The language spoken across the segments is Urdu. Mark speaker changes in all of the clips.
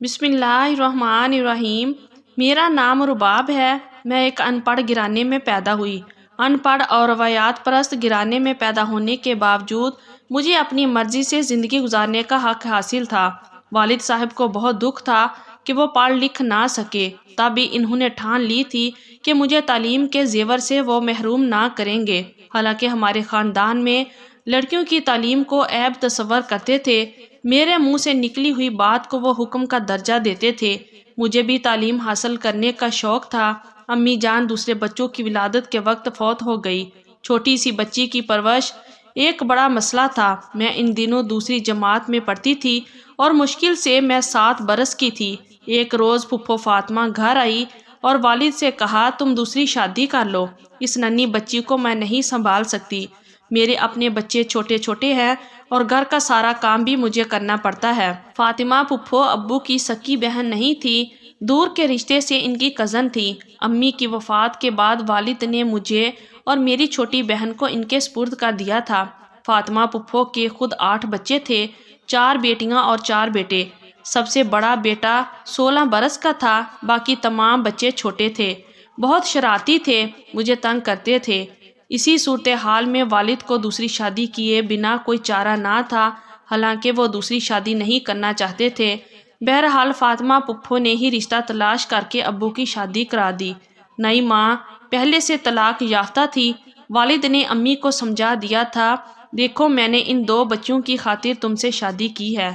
Speaker 1: بسم اللہ الرحمن الرحیم۔ میرا نام رباب ہے۔ میں ایک ان پڑھ گھرانے میں پیدا ہوئی۔ ان پڑھ اور روایات پرست گھرانے میں پیدا ہونے کے باوجود مجھے اپنی مرضی سے زندگی گزارنے کا حق حاصل تھا۔ والد صاحب کو بہت دکھ تھا کہ وہ پڑھ لکھ نہ سکے، تب بھی انہوں نے ٹھان لی تھی کہ مجھے تعلیم کے زیور سے وہ محروم نہ کریں گے۔ حالانکہ ہمارے خاندان میں لڑکیوں کی تعلیم کو عیب تصور کرتے تھے، میرے منہ سے نکلی ہوئی بات کو وہ حکم کا درجہ دیتے تھے۔ مجھے بھی تعلیم حاصل کرنے کا شوق تھا۔ امی جان دوسرے بچوں کی ولادت کے وقت فوت ہو گئی۔ چھوٹی سی بچی کی پرورش ایک بڑا مسئلہ تھا۔ میں ان دنوں دوسری جماعت میں پڑھتی تھی اور مشکل سے میں 7 برس کی تھی۔ ایک روز پھپھو فاطمہ گھر آئی اور والد سے کہا، تم دوسری شادی کر لو، اس ننھی بچی کو میں نہیں سنبھال سکتی۔ میرے اپنے بچے چھوٹے چھوٹے ہیں اور گھر کا سارا کام بھی مجھے کرنا پڑتا ہے۔ فاطمہ پھپھو ابو کی سکی بہن نہیں تھی، دور کے رشتے سے ان کی کزن تھی۔ امی کی وفات کے بعد والد نے مجھے اور میری چھوٹی بہن کو ان کے سپرد کر دیا تھا۔ فاطمہ پھپھو کے خود 8 بچے تھے، 4 بیٹیاں اور 4 بیٹے۔ سب سے بڑا بیٹا 16 برس کا تھا، باقی تمام بچے چھوٹے تھے، بہت شرارتی تھے، مجھے تنگ کرتے تھے۔ اسی صورتحال میں والد کو دوسری شادی کیے بنا کوئی چارہ نہ تھا، حالانکہ وہ دوسری شادی نہیں کرنا چاہتے تھے۔ بہرحال فاطمہ پھپھو نے ہی رشتہ تلاش کر کے ابو کی شادی کرا دی۔ نئی ماں پہلے سے طلاق یافتہ تھی۔ والد نے امی کو سمجھا دیا تھا، دیکھو میں نے ان 2 بچیوں کی خاطر تم سے شادی کی ہے،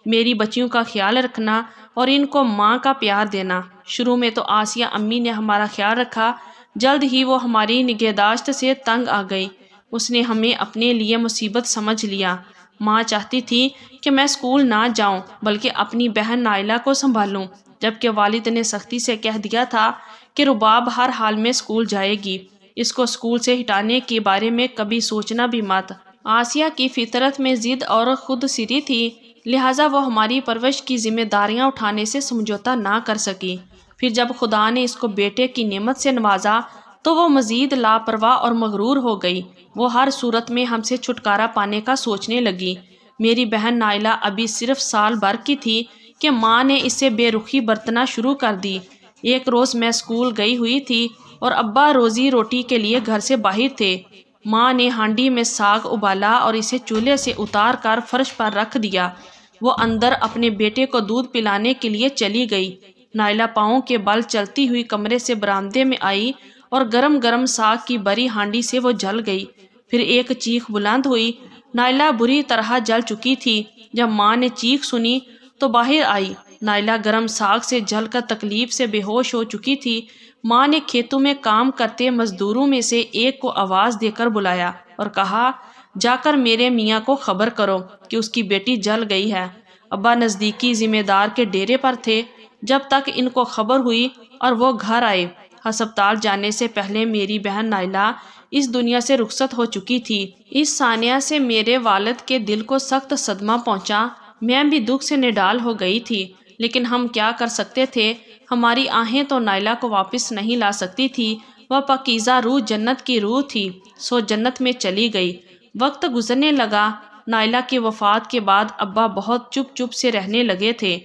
Speaker 1: میری بچیوں کا خیال رکھنا اور ان کو ماں کا پیار دینا۔ شروع میں تو آسیہ امی نے ہمارا خیال رکھا، جلد ہی وہ ہماری نگہداشت سے تنگ آ گئی۔ اس نے ہمیں اپنے لیے مصیبت سمجھ لیا۔ ماں چاہتی تھی کہ میں اسکول نہ جاؤں بلکہ اپنی بہن نائلہ کو سنبھالوں، جبکہ والد نے سختی سے کہہ دیا تھا کہ رباب ہر حال میں اسکول جائے گی، اس کو اسکول سے ہٹانے کے بارے میں کبھی سوچنا بھی مت۔ آسیہ کی فطرت میں ضد اور خود سری تھی، لہٰذا وہ ہماری پرورش کی ذمہ داریاں اٹھانے سے سمجھوتا نہ کر سکی۔ پھر جب خدا نے اس کو بیٹے کی نعمت سے نوازا تو وہ مزید لاپرواہ اور مغرور ہو گئی۔ وہ ہر صورت میں ہم سے چھٹکارا پانے کا سوچنے لگی۔ میری بہن نائلہ ابھی صرف سال بھر کی تھی کہ ماں نے اس سے بے رخی برتنا شروع کر دی۔ ایک روز میں اسکول گئی ہوئی تھی اور ابا روزی روٹی کے لیے گھر سے باہر تھے۔ ماں نے ہانڈی میں ساگ ابالا اور اسے چولہے سے اتار کر فرش پر رکھ دیا۔ وہ اندر اپنے بیٹے کو دودھ پلانے کے لیے چلی گئی۔ نائلہ پاؤں کے بل چلتی ہوئی کمرے سے برآمدے میں آئی اور گرم گرم ساگ کی بری ہانڈی سے وہ جل گئی۔ پھر ایک چیخ بلند ہوئی۔ نائلہ بری طرح جل چکی تھی۔ جب ماں نے چیخ سنی تو باہر آئی۔ نائلہ گرم ساگ سے جل کر تکلیف سے بے ہوش ہو چکی تھی۔ ماں نے کھیتوں میں کام کرتے مزدوروں میں سے ایک کو آواز دے کر بلایا اور کہا، جا کر میرے میاں کو خبر کرو کہ اس کی بیٹی جل گئی ہے۔ ابا نزدیکی ذمہ دار کے ڈیرے پر تھے جب تک ان کو خبر ہوئی اور وہ گھر آئے۔ ہسپتال جانے سے پہلے میری بہن نائلہ اس دنیا سے رخصت ہو چکی تھی۔ اس سانیہ سے میرے والد کے دل کو سخت صدمہ پہنچا۔ میں بھی دکھ سے نڈال ہو گئی تھی، لیکن ہم کیا کر سکتے تھے؟ ہماری آہیں تو نائلہ کو واپس نہیں لا سکتی تھی۔ وہ پاکیزہ روح جنت کی روح تھی، سو جنت میں چلی گئی۔ وقت گزرنے لگا۔ نائلہ کی وفات کے بعد ابا بہت چپ چپ سے رہنے لگے تھے۔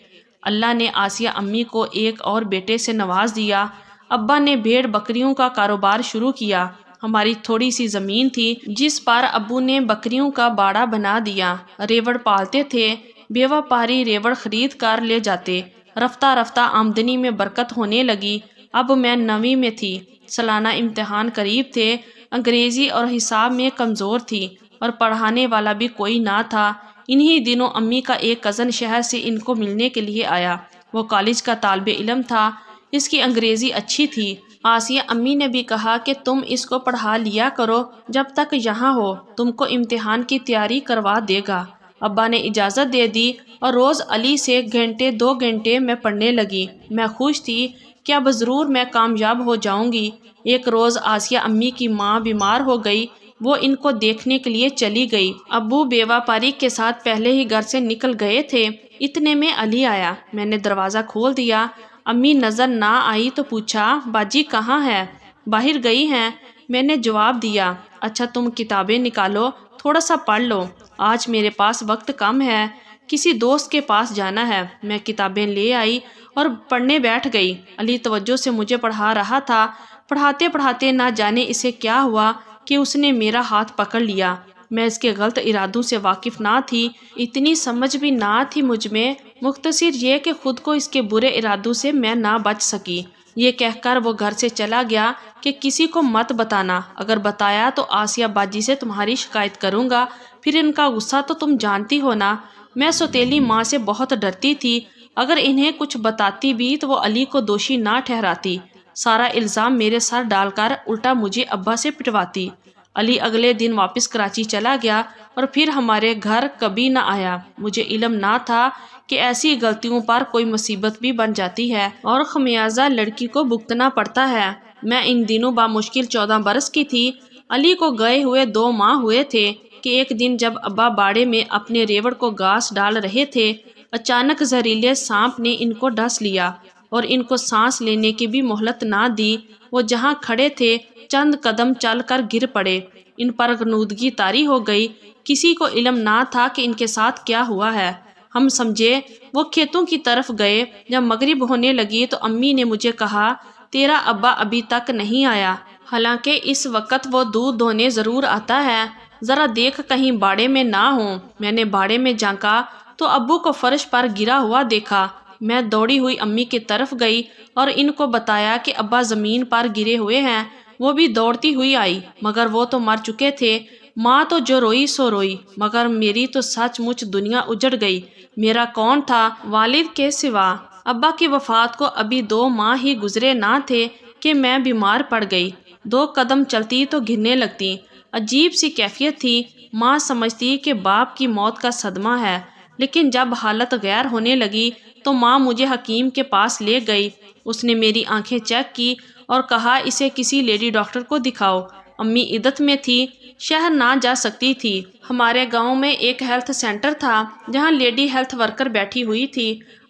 Speaker 1: اللہ نے آسیہ امی کو ایک اور بیٹے سے نواز دیا۔ ابا نے بھیڑ بکریوں کا کاروبار شروع کیا۔ ہماری تھوڑی سی زمین تھی جس پر ابو نے بکریوں کا باڑہ بنا دیا۔ ریوڑ پالتے تھے، بے وپاری ریوڑ خرید کر لے جاتے۔ رفتہ رفتہ آمدنی میں برکت ہونے لگی۔ اب میں 9ویں میں تھی، سالانہ امتحان قریب تھے۔ انگریزی اور حساب میں کمزور تھی اور پڑھانے والا بھی کوئی نہ تھا۔ انہی دنوں امی کا ایک کزن شہر سے ان کو ملنے کے لیے آیا۔ وہ کالج کا طالب علم تھا، اس کی انگریزی اچھی تھی۔ آسیہ امی نے بھی کہا کہ تم اس کو پڑھا لیا کرو جب تک یہاں ہو، تم کو امتحان کی تیاری کروا دے گا۔ ابا نے اجازت دے دی اور روز علی سے 1-2 گھنٹے میں پڑھنے لگی۔ میں خوش تھی کہ اب ضرور میں کامیاب ہو جاؤں گی۔ ایک روز آسیہ امی کی ماں بیمار ہو گئی، وہ ان کو دیکھنے کے لیے چلی گئی۔ ابو بیوہ پاری کے ساتھ پہلے ہی گھر سے نکل گئے تھے۔ اتنے میں علی آیا۔ میں نے دروازہ کھول دیا۔ امی نظر نہ آئی تو پوچھا، باجی کہاں ہے؟ باہر گئی ہیں، میں نے جواب دیا۔ اچھا تم کتابیں نکالو، تھوڑا سا پڑھ لو، آج میرے پاس وقت کم ہے۔ کسی دوست کے پاس جانا ہے۔ میں کتابیں لے آئی اور پڑھنے بیٹھ گئی۔ علی توجہ سے مجھے پڑھا رہا تھا۔ پڑھاتے پڑھاتے نہ جانے اسے کیا ہوا کہ اس نے میرا ہاتھ پکڑ لیا۔ میں اس کے غلط ارادوں سے واقف نہ تھی، اتنی سمجھ بھی نہ تھی مجھ میں، مختصر یہ کہ خود کو اس کے برے ارادوں سے میں نہ بچ سکی۔ یہ کہہ کر وہ گھر سے چلا گیا کہ کسی کو مت بتانا، اگر بتایا تو آسیہ باجی سے تمہاری شکایت کروں گا، پھر ان کا غصہ تو تم جانتی ہو نا۔ میں سوتیلی ماں سے بہت ڈرتی تھی، اگر انہیں کچھ بتاتی بھی تو وہ علی کو دوشی نہ ٹھہراتی، سارا الزام میرے سر ڈال کر الٹا مجھے ابا سے پٹواتی۔ علی اگلے دن واپس کراچی چلا گیا اور پھر ہمارے گھر کبھی نہ آیا۔ مجھے علم نہ تھا کہ ایسی غلطیوں پر کوئی مصیبت بھی بن جاتی ہے اور خمیازہ لڑکی کو بھگتنا پڑتا ہے۔ میں ان دنوں بامشکل 14 برس کی تھی۔ علی کو گئے ہوئے 2 ماہ ہوئے تھے کہ ایک دن جب ابا باڑے میں اپنے ریوڑ کو گھاس ڈال رہے تھے، اچانک زہریلے سانپ نے ان کو ڈس لیا اور ان کو سانس لینے کی بھی مہلت نہ دی۔ وہ جہاں کھڑے تھے چند قدم چل کر گر پڑے۔ ان پر غنودگی طاری ہو گئی۔ کسی کو علم نہ تھا کہ ان کے ساتھ کیا ہوا ہے۔ ہم سمجھے وہ کھیتوں کی طرف گئے۔ جب مغرب ہونے لگی تو امی نے مجھے کہا، تیرا ابا ابھی تک نہیں آیا، حالانکہ اس وقت وہ دودھ دھونے ضرور آتا ہے، ذرا دیکھ کہیں باڑے میں نہ ہوں۔ میں نے باڑے میں جھانکا تو ابو کو فرش پر گرا ہوا دیکھا۔ میں دوڑی ہوئی امی کی طرف گئی اور ان کو بتایا کہ ابا زمین پر گرے ہوئے ہیں۔ وہ بھی دوڑتی ہوئی آئی، مگر وہ تو مر چکے تھے۔ ماں تو جو روئی سو روئی، مگر میری تو سچ مچ دنیا اجڑ گئی۔ میرا کون تھا والد کے سوا؟ ابا کی وفات کو ابھی 2 ماہ ہی گزرے نہ تھے کہ میں بیمار پڑ گئی۔ 2 قدم چلتی تو گرنے لگتی۔ عجیب سی کیفیت تھی۔ ماں سمجھتی کہ باپ کی موت کا صدمہ ہے، لیکن جب حالت غیر ہونے لگی تو ماں مجھے حکیم کے پاس لے گئی۔ اس نے میری آنکھیں چیک کی اور کہا، اسے کسی لیڈی ڈاکٹر کو دکھاؤ۔ امی عدت میں تھی، شہر نہ جا سکتی تھی۔ ہمارے گاؤں میں ایک ہیلتھ سینٹر تھا جہاں لیڈی ہیلتھ ورکر بیٹھی ہوئی تھی۔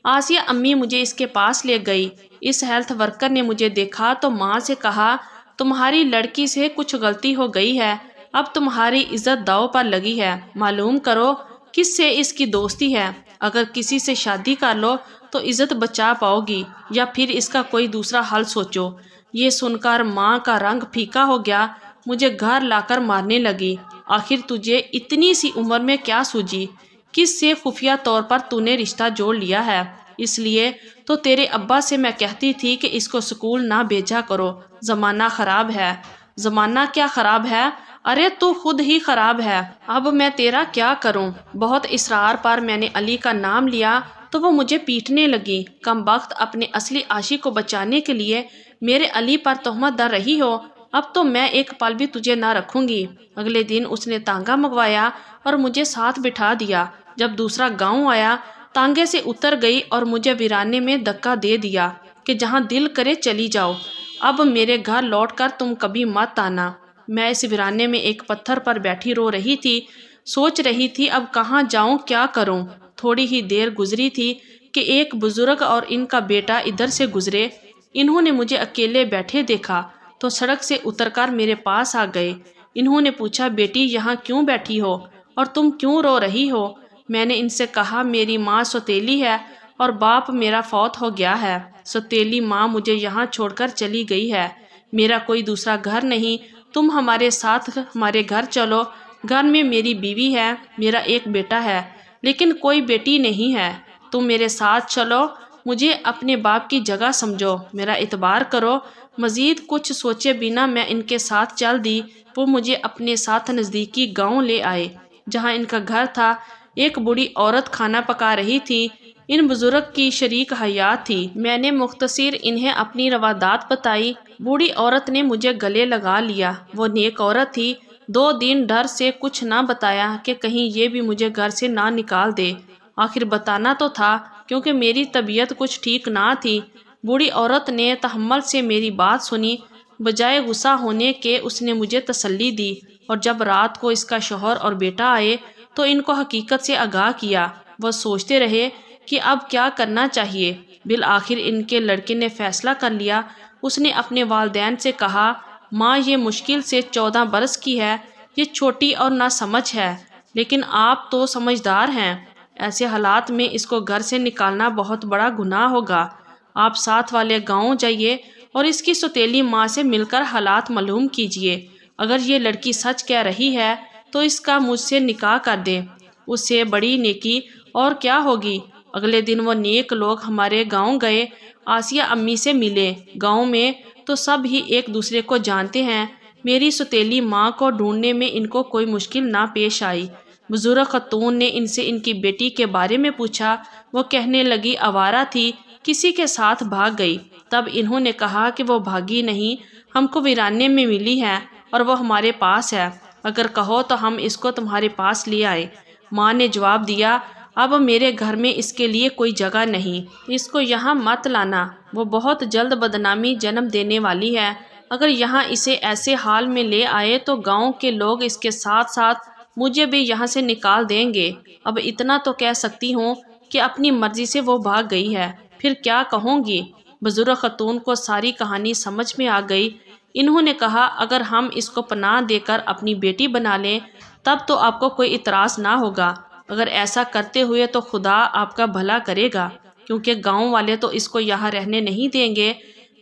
Speaker 1: آسیہ امی مجھے اس کے پاس لے گئی۔ اس ہیلتھ ورکر نے مجھے دیکھا تو ماں سے کہا، تمہاری لڑکی سے کچھ غلطی ہو گئی ہے، اب تمہاری عزت داؤ پر لگی ہے، معلوم کرو کس سے اس کی دوستی ہے، اگر کسی سے شادی کر لو تو عزت بچا پاؤ گی، یا پھر اس کا کوئی دوسرا حل سوچو۔ یہ سن کر ماں کا رنگ پھیکا ہو گیا، مجھے گھر لا کر مارنے لگی۔ آخر تجھے اتنی سی عمر میں کیا سوجی؟ کس سے خفیہ طور پر تو نے رشتہ جوڑ لیا ہے؟ اس لیے تو تیرے ابا سے میں کہتی تھی کہ اس کو سکول نہ بھیجا کرو، زمانہ خراب ہے۔ زمانہ کیا خراب ہے؟ ارے تو خود ہی خراب ہے، اب میں تیرا کیا کروں؟ بہت اصرار پر میں نے علی کا نام لیا تو وہ مجھے پیٹنے لگی۔ کم بخت، اپنے اصلی عاشق کو بچانے کے لیے میرے علی پر تہمت ڈال رہی ہو، اب تو میں ایک پل بھی تجھے نہ رکھوں گی۔ اگلے دن اس نے تانگا منگوایا اور مجھے ساتھ بٹھا دیا۔ جب دوسرا گاؤں آیا، تانگے سے اتر گئی اور مجھے ویرانے میں دھکا دے دیا کہ جہاں دل کرے چلی جاؤ، اب میرے گھر لوٹ کر تم کبھی مت آنا۔ میں اس ویرانے میں ایک پتھر پر بیٹھی رو رہی تھی، سوچ رہی تھی اب کہاں جاؤں، کیا کروں۔ تھوڑی ہی دیر گزری تھی کہ ایک بزرگ اور ان کا بیٹا ادھر سے گزرے۔ انہوں نے مجھے اکیلے بیٹھے دیکھا تو سڑک سے اتر کر میرے پاس آ گئے۔ انہوں نے پوچھا، بیٹی یہاں کیوں بیٹھی ہو اور تم کیوں رو رہی ہو؟ میں نے ان سے کہا، میری ماں سوتیلی ہے اور باپ میرا فوت ہو گیا ہے۔ سوتیلی ماں مجھے یہاں چھوڑ کر چلی گئی ہے، میرا کوئی دوسرا گھر نہیں، تم ہمارے ساتھ ہمارے گھر چلو۔ گھر میں میری بیوی ہے، میرا ایک بیٹا ہے، لیکن کوئی بیٹی نہیں ہے۔ تم میرے ساتھ چلو، مجھے اپنے باپ کی جگہ سمجھو، میرا اعتبار کرو۔ مزید کچھ سوچے بنا میں ان کے ساتھ چل دی۔ وہ مجھے اپنے ساتھ نزدیکی گاؤں لے آئے جہاں ان کا گھر تھا۔ ایک بوڑھی عورت کھانا پکا رہی تھی، ان بزرگ کی شریک حیات تھی۔ میں نے مختصر انہیں اپنی روادات بتائی۔ بوڑھی عورت نے مجھے گلے لگا لیا، وہ نیک عورت تھی۔ 2 دن ڈر سے کچھ نہ بتایا کہ کہیں یہ بھی مجھے گھر سے نہ نکال دے۔ آخر بتانا تو تھا کیونکہ میری طبیعت کچھ ٹھیک نہ تھی۔ بوڑھی عورت نے تحمل سے میری بات سنی، بجائے غصہ ہونے کے اس نے مجھے تسلی دی، اور جب رات کو اس کا شوہر اور بیٹا آئے تو ان کو حقیقت سے آگاہ کیا۔ وہ سوچتے رہے کہ اب کیا کرنا چاہیے۔ بالآخر ان کے لڑکے نے فیصلہ کر لیا۔ اس نے اپنے والدین سے کہا، ماں یہ مشکل سے 14 برس کی ہے، یہ چھوٹی اور نہ سمجھ ہے، لیکن آپ تو سمجھدار ہیں، ایسے حالات میں اس کو گھر سے نکالنا بہت بڑا گناہ ہوگا۔ آپ ساتھ والے گاؤں جائیے اور اس کی سوتیلی ماں سے مل کر حالات معلوم کیجیے۔ اگر یہ لڑکی سچ کہہ رہی ہے تو اس کا مجھ سے نکاح کر دیں، اس سے بڑی نیکی اور کیا ہوگی۔ اگلے دن وہ نیک لوگ ہمارے گاؤں گئے، آسیہ امی سے ملے۔ گاؤں میں تو سب ہی ایک دوسرے کو جانتے ہیں، میری سوتیلی ماں کو ڈھونڈنے میں ان کو کوئی مشکل نہ پیش آئی۔ بزرگ خاتون نے ان سے ان کی بیٹی کے بارے میں پوچھا، وہ کہنے لگی آوارہ تھی، کسی کے ساتھ بھاگ گئی۔ تب انہوں نے کہا کہ وہ بھاگی نہیں، ہم کو ویرانے میں ملی ہے اور وہ ہمارے پاس ہے، اگر کہو تو ہم اس کو تمہارے پاس لے آئے۔ ماں نے جواب دیا، اب میرے گھر میں اس کے لیے کوئی جگہ نہیں، اس کو یہاں مت لانا، وہ بہت جلد بدنامی جنم دینے والی ہے۔ اگر یہاں اسے ایسے حال میں لے آئے تو گاؤں کے لوگ اس کے ساتھ ساتھ مجھے بھی یہاں سے نکال دیں گے۔ اب اتنا تو کہہ سکتی ہوں کہ اپنی مرضی سے وہ بھاگ گئی ہے، پھر کیا کہوں گی۔ بزرگ خاتون کو ساری کہانی سمجھ میں آ گئی۔ انہوں نے کہا، اگر ہم اس کو پناہ دے کر اپنی بیٹی بنا لیں تب تو آپ کو کوئی اعتراض نہ ہوگا، اگر ایسا کرتے ہوئے تو خدا آپ کا بھلا کرے گا، کیونکہ گاؤں والے تو اس کو یہاں رہنے نہیں دیں گے۔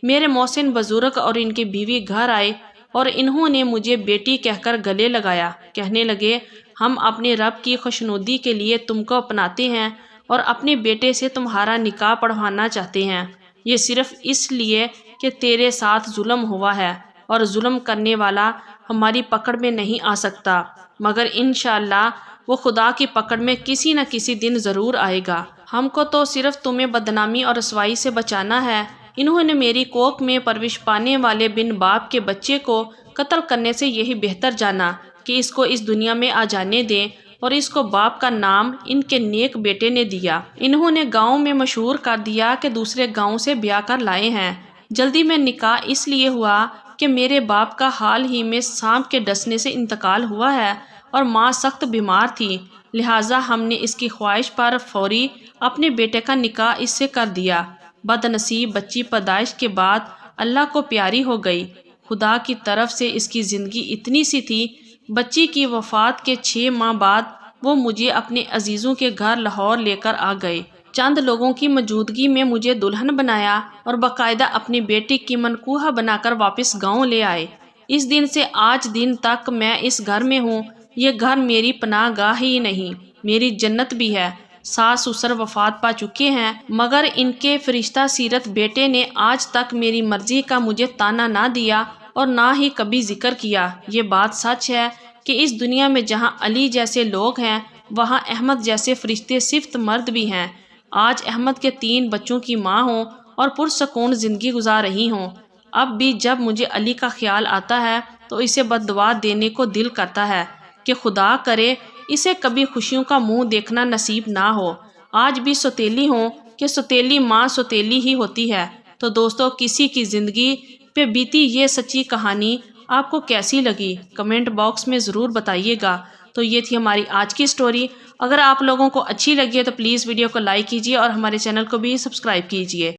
Speaker 1: میرے محسن بزرگ اور ان کی بیوی گھر آئے اور انہوں نے مجھے بیٹی کہہ کر گلے لگایا، کہنے لگے، ہم اپنے رب کی خوشنودی کے لیے تم کو اپناتے ہیں اور اپنے بیٹے سے تمہارا نکاح پڑھوانا چاہتے ہیں، یہ صرف اس لیے کہ تیرے ساتھ ظلم ہوا ہے، اور ظلم کرنے والا ہماری پکڑ میں نہیں آ سکتا، مگر انشاءاللہ وہ خدا کی پکڑ میں کسی نہ کسی دن ضرور آئے گا۔ ہم کو تو صرف تمہیں بدنامی اور رسوائی سے بچانا ہے۔ انہوں نے میری کوکھ میں پرورش پانے والے بن باپ کے بچے کو قتل کرنے سے یہی بہتر جانا کہ اس کو اس دنیا میں آ جانے دیں، اور اس کو باپ کا نام ان کے نیک بیٹے نے دیا۔ انہوں نے گاؤں میں مشہور کر دیا کہ دوسرے گاؤں سے بیاہ کر لائے ہیں۔ جلدی میں نکاح اس لیے ہوا کہ میرے باپ کا حال ہی میں سانپ کے ڈسنے سے انتقال ہوا ہے اور ماں سخت بیمار تھی، لہٰذا ہم نے اس کی خواہش پر فوری اپنے بیٹے کا نکاح اس سے کر دیا۔ بد نصیب بچی پیدائش کے بعد اللہ کو پیاری ہو گئی۔ خدا کی طرف سے اس کی زندگی اتنی سی تھی، بچی کی وفات کے 6 ماہ بعد وہ مجھے اپنے عزیزوں کے گھر لاہور لے کر آ گئے۔ چند لوگوں کی موجودگی میں مجھے دلہن بنایا اور باقاعدہ اپنی بیٹی کی منکوحہ بنا کر واپس گاؤں لے آئے۔ اس دن سے آج دن تک میں اس گھر میں ہوں۔ یہ گھر میری پناہ گاہ ہی نہیں، میری جنت بھی ہے۔ ساس سسر وفات پا چکے ہیں، مگر ان کے فرشتہ سیرت بیٹے نے آج تک میری مرضی کا مجھے تانا نہ دیا اور نہ ہی کبھی ذکر کیا۔ یہ بات سچ ہے کہ اس دنیا میں جہاں علی جیسے لوگ ہیں وہاں احمد جیسے فرشتے صفت مرد بھی ہیں۔ آج احمد کے 3 بچوں کی ماں ہوں اور پرسکون زندگی گزار رہی ہوں۔ اب بھی جب مجھے علی کا خیال آتا ہے تو اسے بد دعا دینے کو دل کرتا ہے کہ خدا کرے اسے کبھی خوشیوں کا منہ دیکھنا نصیب نہ ہو۔ آج بھی سوتیلی ہوں کہ سوتیلی ماں سوتیلی ہی ہوتی ہے۔ تو دوستو، کسی کی زندگی پہ بیتی یہ سچی کہانی آپ کو کیسی لگی کمنٹ باکس میں ضرور بتائیے گا۔ تو یہ تھی ہماری آج کی سٹوری۔ اگر آپ لوگوں کو اچھی لگی ہے تو پلیز ویڈیو کو لائک کیجیے اور ہمارے چینل کو بھی سبسکرائب کیجیے۔